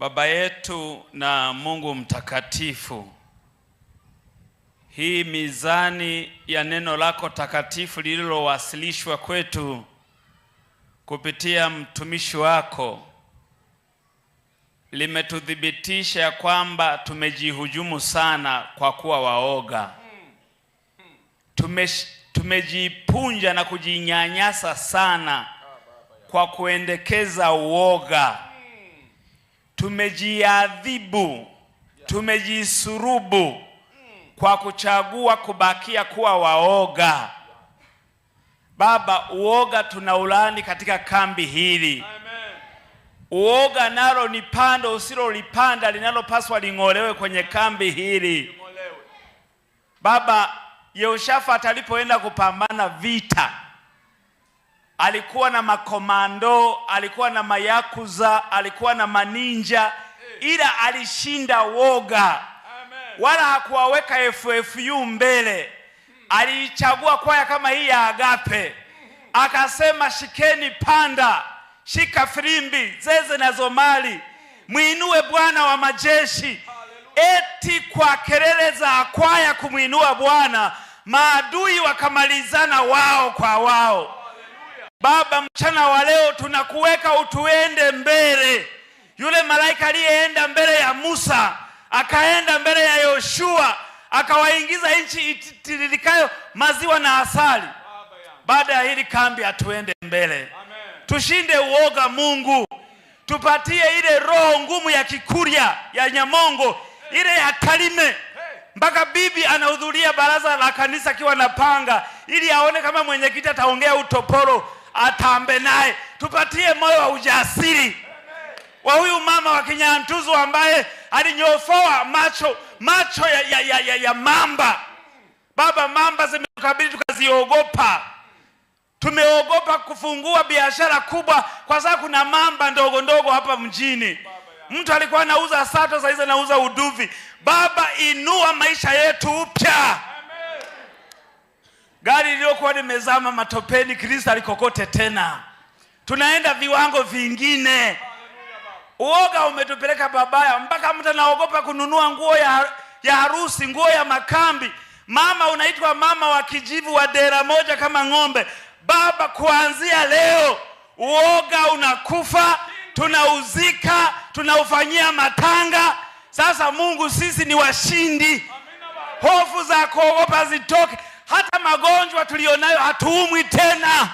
Baba yetu na Mungu mtakatifu, hii mizani ya neno lako takatifu lililowasilishwa kwetu kupitia mtumishi wako limetudhibitisha kwamba tumejihujumu sana kwa kuwa waoga. Tumejipunja na kujinyanyasa sana kwa kuendekeza uoga. Tumejiadhibu, tumejisurubu kwa kuchagua kubakia kuwa waoga. Baba, uoga tunaulani katika kambi hili. Uoga nalo ni pando usilolipanda linalopaswa ling'olewe kwenye kambi hili. Baba, Yehoshafati alipoenda kupambana vita, alikuwa na makomando, alikuwa na mayakuza, alikuwa na maninja, ila alishinda woga. Wala hakuwaweka FFU mbele. Alichagua kwaya kama hii ya Agape. Akasema, shikeni panda, shika filimbi, zeze na zomali, muinue Bwana wa majeshi. Eti kwa kelele za kwaya kumuinua Bwana, maadui wakamalizana wao kwa wao. Baba, mchana wa leo tunakuweka utuende mbele. Yule malaika aliyeenda mbele ya Musa, akaenda mbele ya Yoshua, akawaingiza nchi itiririkayo maziwa na asali. Baada ya hili kambi atuende mbele. Tushinde uoga Mungu. Tupatie ile roho ngumu ya Kikurya, ya Nyamongo, ile ya Tarime. Mpaka bibi anahudhuria baraza la kanisa akiwa na panga, ili aone kama mwenyekiti ataongea utoporo, atambe naye. Tupatie moyo wa ujasiri wa huyu mama wa Kinyantuzu ambaye alinyofoa macho ya mamba. Baba, mamba zimekabili tukaziogopa. Tumeogopa kufungua biashara kubwa kwa sababu kuna mamba ndogo ndogo hapa mjini. Mtu alikuwa anauza sato, sasa hizi anauza uduvi. Baba, inua maisha yetu upya. Gari lililokuwa limezama matopeni, Kristo alikokote tena. Tunaenda viwango vingine. Uoga umetupeleka babaya mpaka mtu anaogopa kununua nguo ya harusi, nguo ya makambi. Mama unaitwa mama wa kijivu wa dera moja kama ng'ombe. Baba, kuanzia leo uoga unakufa, tunauzika, tunaufanyia matanga. Sasa Mungu, sisi ni washindi. Hofu za kuogopa zitoke. Hata magonjwa tulionayo hatuumwi tena.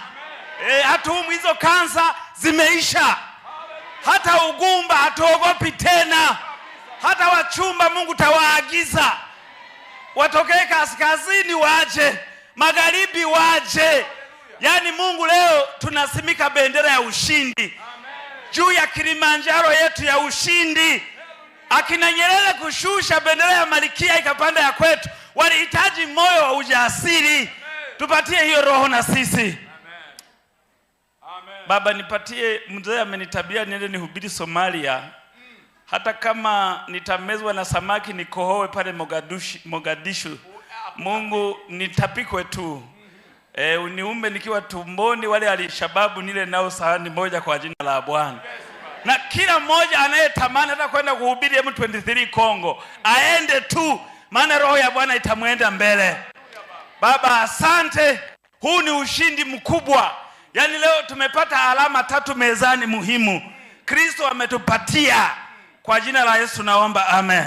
Hatuumwi, hizo kansa zimeisha. Hata ugumba hatuogopi tena. Hata wachumba Mungu tawaagiza watokee kaskazini waje, magharibi waje. Yani Mungu, leo tunasimika bendera ya ushindi juu ya Kilimanjaro yetu ya ushindi. Akina Nyerere kushusha bendera ya Malkia ikapanda ya kwetu, walihitaji moyo wa ujasiri. Tupatie hiyo roho na sisi. Baba, nipatie, mzee amenitabia niende nihubiri Somalia. Hata kama nitamezwa na samaki nikohoe pale Mogadishu. Mungu, nitapikwe tu. Uniumbe nikiwa tumboni, wale alishababu nile nao sahani moja kwa jina la Bwana. Na kila mmoja anayetamani hata kwenda kuhubiri M23 Kongo, aende tu, maana roho ya Bwana itamwenda mbele. Baba, asante. Huu ni ushindi mkubwa. Yani leo tumepata alama 3 mezani muhimu. Kristo ametupatia. Kwa jina la Yesu naomba, amen.